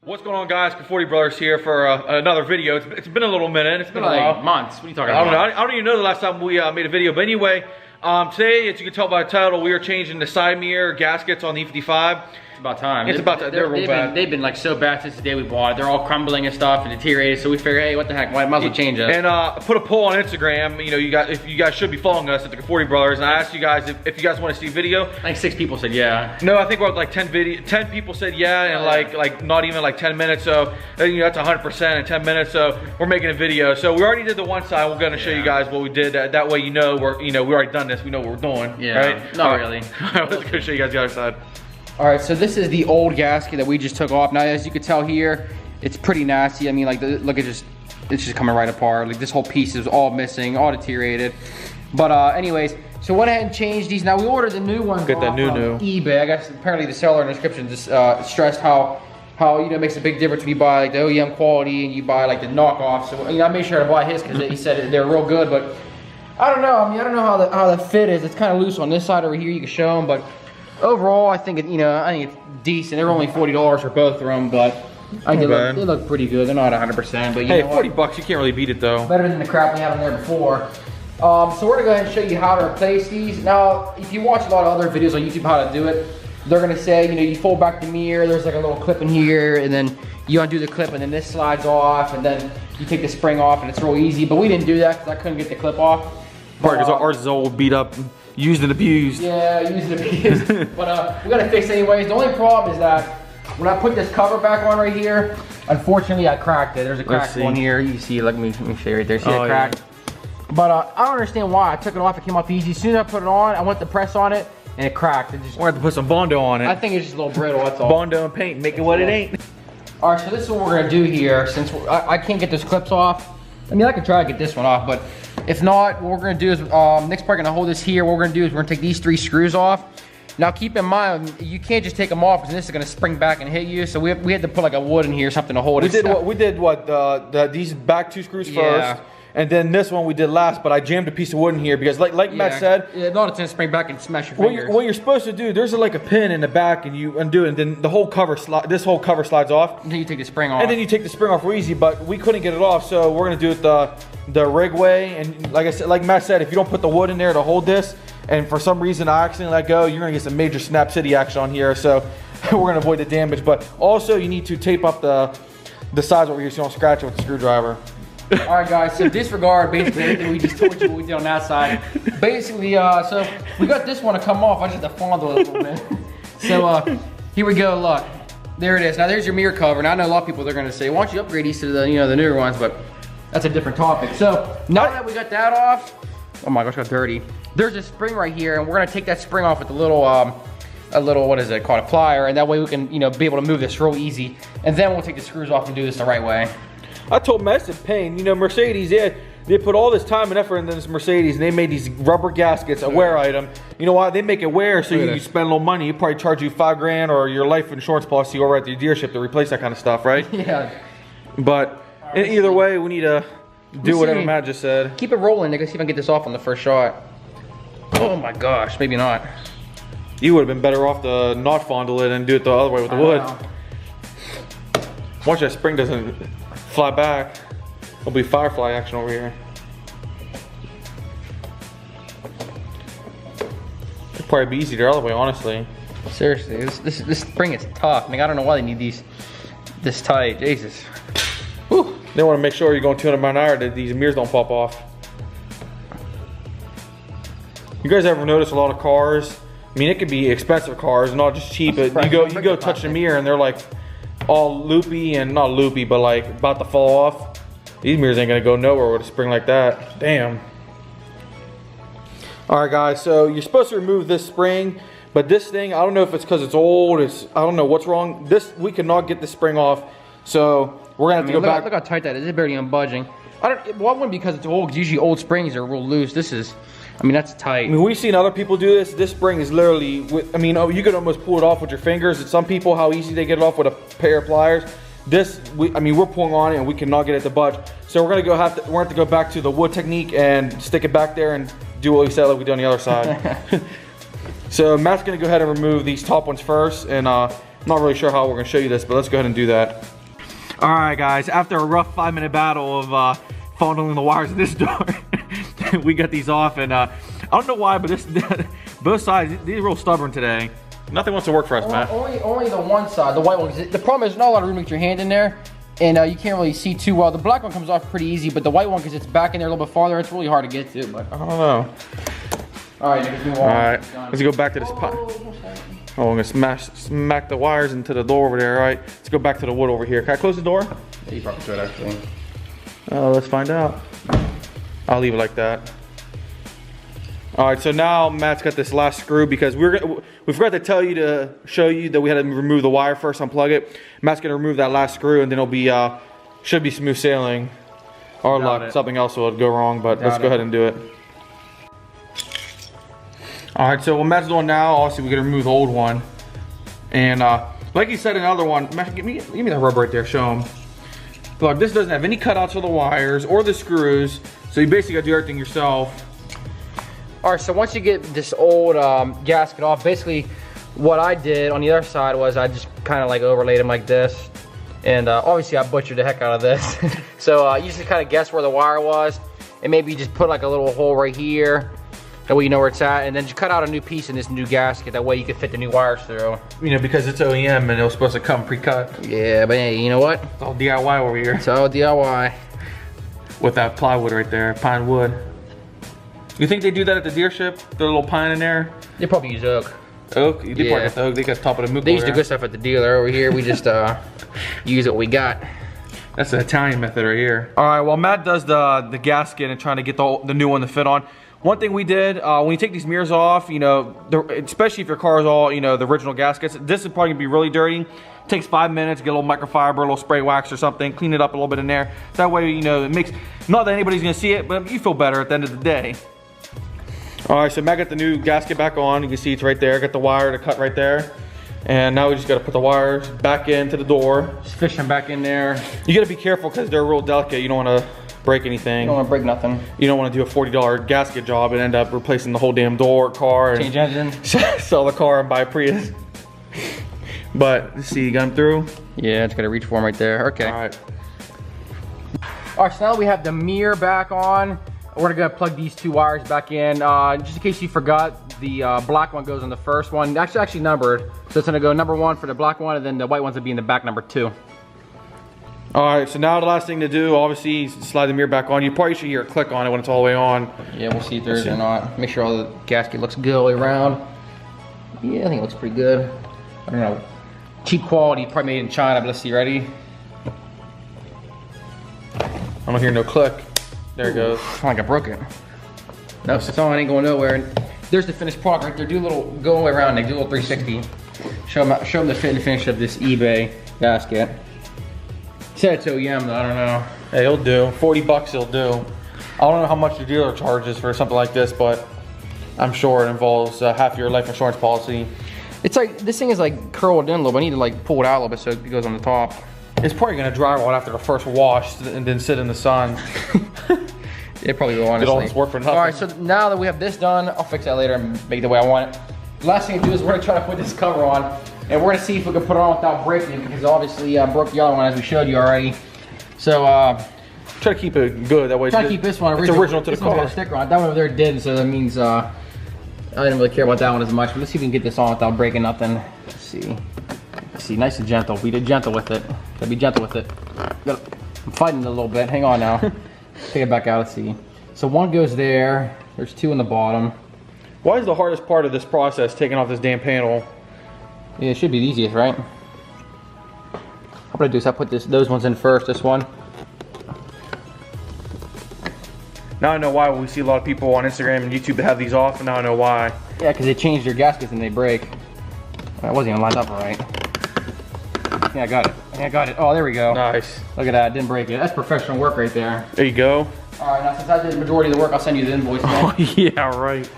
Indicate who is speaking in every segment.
Speaker 1: What's going on, guys? Conforti Brothers here for another video. It's been a little minute. It's been
Speaker 2: like
Speaker 1: a while.
Speaker 2: Months. What are you talking about?
Speaker 1: I don't even know the last time we made a video. But anyway, today, as you can tell by the title, we are changing the side mirror gaskets on the E55.
Speaker 2: It's about time.
Speaker 1: It's about time. They're real bad.
Speaker 2: They've been like so bad since the day we bought it. They're all crumbling and stuff and deteriorated. So we figured, hey, what the heck? Might as well change it.
Speaker 1: And put a poll on Instagram. You know, if you guys should be following us at the Conforti Brothers. And I asked you guys if you guys want to see video.
Speaker 2: Like 6 people said yeah.
Speaker 1: No, I think we're like 10 people said yeah, and like not even like 10 minutes. So you know, that's 100% in 10 minutes. So we're making a video. So we already did the one side. We're gonna show you guys what we did. That way, you know, we already done this. We know what we're doing.
Speaker 2: Yeah.
Speaker 1: Right?
Speaker 2: Not really.
Speaker 1: Let's go show you guys the other side.
Speaker 2: All right, so this is the old gasket that we just took off. Now, as you can tell here, it's pretty nasty. I mean, like, look, it's just coming right apart. Like, this whole piece is all missing, all deteriorated. But anyways, so went ahead and changed these. Now, we ordered the new ones
Speaker 1: Get that new.
Speaker 2: eBay. I guess apparently the seller in the description just stressed how you know, it makes a big difference when you buy like the OEM quality and you buy like the knockoff. So, you know, I made sure to buy his because he said they're real good. But I don't know. I mean, I don't know how the fit is. It's kind of loose on this side over here. You can show them, but overall, I think it's decent. They're only $40 for both of them, but I think they look pretty good. They're not 100%, but
Speaker 1: hey, 40 bucks, you can't really beat it though.
Speaker 2: Better than the crap we had in there before. So we're gonna go ahead and show you how to replace these. Now, if you watch a lot of other videos on YouTube how to do it, they're gonna say, you know, you fold back the mirror. There's like a little clip in here, and then you undo the clip, and then this slides off, and then you take the spring off, and it's real easy. But we didn't do that because I couldn't get the clip off.
Speaker 1: Part because ours is all beat up. Used and abused.
Speaker 2: Yeah, used and abused. But we gotta fix it anyways. The only problem is that when I put this cover back on right here, unfortunately I cracked it. There's a crack one here. You see, let me show you right there. See that crack? Yeah. But I don't understand why. I took it off, it came off easy. As soon as I put it on, I went to press on it and it cracked. We're
Speaker 1: gonna have to put some Bondo on it.
Speaker 2: I think it's just a little brittle, that's all.
Speaker 1: Bondo and paint, make it what it ain't.
Speaker 2: All right, so this is what we're gonna do here. Since I can't get those clips off. I mean, I could try to get this one off, but if not, what we're gonna do is, Nick's probably gonna hold this here. What we're gonna do is we're gonna take these 3 screws off. Now keep in mind, you can't just take them off because this is gonna spring back and hit you. So we had to put like a wood in here, something to hold it.
Speaker 1: We did what these back 2 screws first. And then this one we did last, but I jammed a piece of wood in here because like Matt said,
Speaker 2: not it's gonna spring back and smash your fingers.
Speaker 1: What you're supposed to do, there's like a pin in the back and you undo it, and then the whole cover this whole cover slides off.
Speaker 2: And then you take the spring off.
Speaker 1: And then you take the spring off real easy, but we couldn't get it off, so we're gonna do it the rig way. And like Matt said, if you don't put the wood in there to hold this, and for some reason I accidentally let go, you're gonna get some major Snap City action on here. So we're gonna avoid the damage. But also you need to tape up the sides over here so you don't scratch it with the screwdriver.
Speaker 2: All right, guys, so disregard basically everything we just told you what we did on that side. Basically, so we got this one to come off. I just have to fondle it a little bit. So here we go, look. There it is. Now there's your mirror cover. Now I know a lot of people, they're gonna say, why don't you upgrade these to the newer ones, but that's a different topic. So now that we got that off, oh my gosh, got dirty. There's a spring right here, and we're gonna take that spring off with a little, what is it called, a plier, and that way we can, be able to move this real easy. And then we'll take the screws off and do this the right way.
Speaker 1: I told Matt it's a pain. You know, Mercedes, they put all this time and effort into this Mercedes, and they made these rubber gaskets a wear item. You know why? They make it wear so you spend a little money. You probably charge you $5 grand or your life insurance policy over at your dealership to replace that kind of stuff, right?
Speaker 2: Yeah.
Speaker 1: But either way, we need to do whatever Matt just said.
Speaker 2: Keep it rolling, nigga. See if I can get this off on the first shot. Oh my gosh, maybe not.
Speaker 1: You would have been better off to not fondle it and do it the other way with the wood. Watch that spring doesn't fly back. There'll be firefly action over here. It'd probably be easier the other way, honestly.
Speaker 2: Seriously, this spring is tough. I mean, I don't know why they need these this tight. Jesus.
Speaker 1: Whew. They want to make sure you're going 200 miles an hour that these mirrors don't pop off. You guys ever notice a lot of cars? I mean, it could be expensive cars, not just cheap. But you go touch the mirror and they're like all loopy and not loopy, but like about to fall off. These mirrors ain't gonna go nowhere with a spring like that. Damn. All right, guys. So you're supposed to remove this spring, but this thing, I don't know if it's because it's old. I don't know what's wrong. We cannot get the spring off, so we're gonna have to go back.
Speaker 2: Look how tight that is. It's barely even budging. Well, it wouldn't be because it's old. Because usually old springs are real loose. This is. I mean, that's tight.
Speaker 1: I mean, we've seen other people do this. This spring is literally, you could almost pull it off with your fingers. And some people, how easy they get it off with a pair of pliers. We're pulling on it and we cannot get it to budge. So we're gonna have to go back to the wood technique and stick it back there and do what we said like we did on the other side. So Matt's gonna go ahead and remove these top ones first, and I'm not really sure how we're gonna show you this, but let's go ahead and do that. All right, guys, after a rough 5-minute battle of fondling the wires of this door, we got these off, and I don't know why, but both sides, these are real stubborn today. Nothing wants to work for us, Matt.
Speaker 2: Only the one side, the white one. The problem is there's not a lot of room to get your hand in there, and you can't really see too well. The black one comes off pretty easy, but the white one, because it's back in there a little bit farther, it's really hard to get to. But
Speaker 1: I don't know.
Speaker 2: All right, let's move on.
Speaker 1: All right, let's go back to this pot. Oh, I'm gonna smack the wires into the door over there. All right, let's go back to the wood over here. Can I close the door?
Speaker 2: Yeah, you probably could actually.
Speaker 1: Oh, let's find out. I'll leave it like that. All right, so now Matt's got this last screw because we forgot to show you that we had to remove the wire first, unplug it. Matt's gonna remove that last screw, and then it'll be should be smooth sailing. Or luck, something else will go wrong, but let's go ahead and do it. All right, so what Matt's doing now, obviously we gotta remove the old one. And like you said in the other one, Matt, give me that rubber right there, show him. Look, this doesn't have any cutouts for the wires or the screws, so you basically gotta do everything yourself.
Speaker 2: All right, so once you get this old gasket off, basically what I did on the other side was I just kind of like overlaid them like this. And obviously I butchered the heck out of this. So you just kind of guess where the wire was, and maybe you just put like a little hole right here. That way you know where it's at, and then just cut out a new piece in this new gasket. That way you can fit the new wires through.
Speaker 1: You know, because it's OEM and it was supposed to come pre-cut.
Speaker 2: Yeah, but hey, you know what?
Speaker 1: It's all DIY over here.
Speaker 2: It's all DIY.
Speaker 1: With that plywood right there, pine wood. You think they do that at the dealership? The little pine in there?
Speaker 2: They probably use oak.
Speaker 1: Oak? You did get the oak. They got top of the mook.
Speaker 2: They use the good stuff at the dealer. Over here, we just use what we got.
Speaker 1: That's the Italian method right here. All right, while Matt does the gasket and trying to get the new one to fit on, one thing we did, when you take these mirrors off, you know, especially if your car is all, you know, the original gaskets, this is probably gonna be really dirty. It takes 5 minutes, get a little microfiber, a little spray wax or something, clean it up a little bit in there. That way, you know, it makes, not that anybody's gonna see it, but you feel better at the end of the day. All right, so Matt got the new gasket back on. You can see it's right there. Got the wire to cut right there. And now we just gotta put the wires back into the door.
Speaker 2: Just fish them back in there.
Speaker 1: You gotta be careful because they're real delicate. You don't wanna break anything.
Speaker 2: You don't wanna break nothing.
Speaker 1: You don't wanna do a $40 gasket job and end up replacing the whole damn door, car, and
Speaker 2: change engine.
Speaker 1: Sell the car and buy a Prius. But let's see, you got them through?
Speaker 2: Yeah, it's gotta reach for them right there. Okay.
Speaker 1: All right.
Speaker 2: All right, so now that we have the mirror back on, we're gonna plug these two wires back in. Just in case you forgot, the black one goes on the first one. That's actually numbered. So it's gonna go number 1 for the black one, and then the white ones will be in the back, number 2.
Speaker 1: All right, so now the last thing to do, obviously, is slide the mirror back on. You probably should hear a click on it when it's all the way on.
Speaker 2: Yeah, we'll see if there is or not. Make sure all the gasket looks good all the way around. Yeah, I think it looks pretty good. I don't know. Cheap quality, probably made in China, but let's see, ready?
Speaker 1: I don't hear no click. There it goes.
Speaker 2: It's like I broke it. No, it's on, it ain't going nowhere. And there's the finished product right there. Do a little, go all the way around, Nick. Do a little 360. Show them the fit and finish of this eBay gasket. Said it's OEM though, I don't know.
Speaker 1: Hey, it'll do. 40 bucks it'll do. I don't know how much the dealer charges for something like this, but I'm sure it involves half your life insurance policy.
Speaker 2: It's like, this thing is like curled in a little bit. I need to like pull it out a little bit so it goes on the top.
Speaker 1: It's probably gonna dry right after the first wash and then sit in the sun.
Speaker 2: It probably will, honestly.
Speaker 1: Did all this work for nothing.
Speaker 2: All right, so now that we have this done, I'll fix that later and make it the way I want it. The last thing to do is we're gonna try to put this cover on, and we're gonna see if we can put it on without breaking it, because obviously I broke the other one as we showed you already. So
Speaker 1: try to keep it good that way.
Speaker 2: Try to keep this one original.
Speaker 1: It's original to the car.
Speaker 2: Got a sticker on it. That one over there did, so that means I didn't really care about that one as much. But let's see if we can get this on without breaking nothing. Let's see. Let's see, nice and gentle. Be gentle with it. Gotta be gentle with it. I'm fighting it a little bit. Hang on now. Take it back out. Let's see. So one goes there. There's 2 in the bottom.
Speaker 1: Why is the hardest part of this process taking off this damn panel?
Speaker 2: Yeah, it should be the easiest, right? What I do is I put those ones in first. This one.
Speaker 1: Now I know why we see a lot of people on Instagram and YouTube that have these off, and now I know why.
Speaker 2: Yeah, because they change their gaskets and they break. That wasn't even lined up right. Yeah, I got it. I got it. Oh, there we go.
Speaker 1: Nice.
Speaker 2: Look at that. Didn't break it. That's professional work right there.
Speaker 1: There you go.
Speaker 2: All right, now since I did the majority of the work, I'll send you the invoice.
Speaker 1: Oh, yeah, right.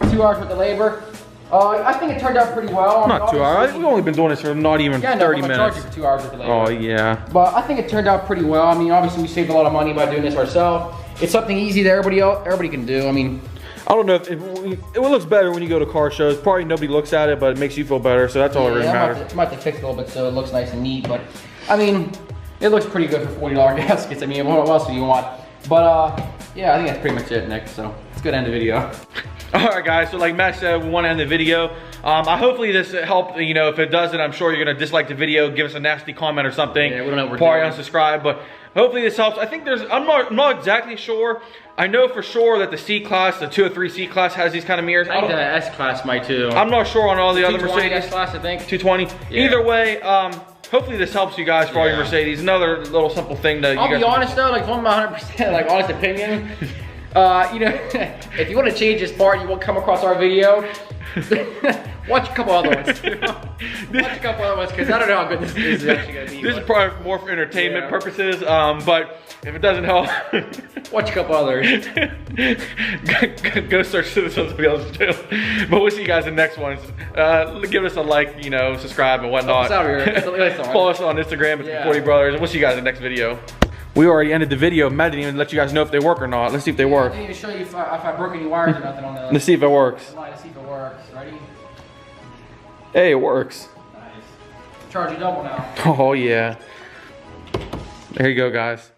Speaker 2: 2 hours worth of labor. I think it turned out pretty well.
Speaker 1: Not 2 hours. We've only been doing this for not even 30 minutes.
Speaker 2: Charge you for 2 hours worth of labor.
Speaker 1: Oh, yeah.
Speaker 2: But I think it turned out pretty well. I mean, obviously we saved a lot of money by doing this ourselves. It's something easy that everybody can do. I mean,
Speaker 1: I don't know if it looks better when you go to car shows. Probably nobody looks at it, but it makes you feel better. So that's all that really matters.
Speaker 2: I might have to fix it a little bit so it looks nice and neat. But I mean, it looks pretty good for $40 gaskets. I mean, what else do you want? But yeah, I think that's pretty much it, Nick. So let's go to end the video.
Speaker 1: All right, guys. So like Matt said, we want to end the video. Hopefully this helped. You know, if it doesn't, I'm sure you're gonna dislike the video, give us a nasty comment or something.
Speaker 2: Yeah, we don't know what we're
Speaker 1: probably
Speaker 2: doing.
Speaker 1: unsubscribe, but hopefully this helps. I think I'm not exactly sure. I know for sure that the C-Class, the 203 C-Class has these kind of mirrors.
Speaker 2: I think the S-Class might too.
Speaker 1: I'm not sure on all the other
Speaker 2: 220
Speaker 1: Mercedes.
Speaker 2: S-Class, I think.
Speaker 1: 220.
Speaker 2: Yeah.
Speaker 1: Either way, hopefully this helps you guys for all your Mercedes. Another little simple thing that
Speaker 2: I'll be honest though, like from my 100% like honest opinion, you know, if you want to change this part, you won't come across our video. Watch a couple other ones. Watch a couple other ones because I don't know how good this is actually gonna be.
Speaker 1: This is probably more for entertainment purposes, but if it doesn't help,
Speaker 2: watch a couple others.
Speaker 1: go search Citizens Wheels channel. But we'll see you guys in the next ones. Give us a like, you know, subscribe and whatnot. Follow us on Instagram at Conforti Brothers, and we'll see you guys in the next video. We already ended the video. Matt didn't even let you guys know if they work or not. Let's see if they work.
Speaker 2: I didn't even show you if I broke any wires or nothing on the.
Speaker 1: Let's see if it works.
Speaker 2: Let's see if it works. Ready?
Speaker 1: Hey, it works.
Speaker 2: Nice. Charge you double now.
Speaker 1: Oh yeah. There you go, guys.